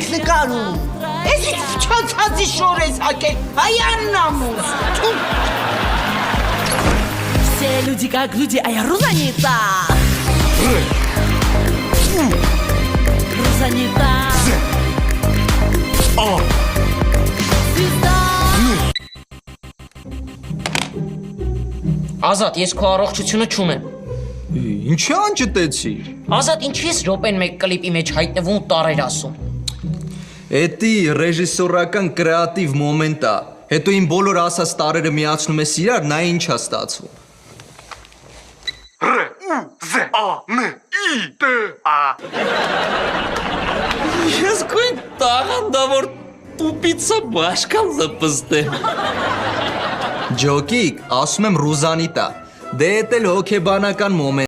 եք նկարում։ Ես ինչ փչացածի շոր ես հակել, այ աննամուս։ Все люди как люди, а я Рузанита. Рузанита. Звезда. Ազատ, ես քո առողջությունը չունեմ։ Ինչի անջտեցիր։ Ազատ, ինչի՞ ես րոպեն մեկ կլիպի մեջ հայտնվում ու տարեր ասում։ Էդի ռեժիսորական կրեատիվ մոմենտ է։ Հետո իմ բոլոր ասած տարերը միացնում ես իրար, նա ինչ է ստացվում։ Ես քույն տաղանդավոր տուպիցա բաշկան զպստեմ։ Ջոկիկ, ասում եմ Ռուզանիտա։ Դե էդ էլ հոգեբանական մոմենտ։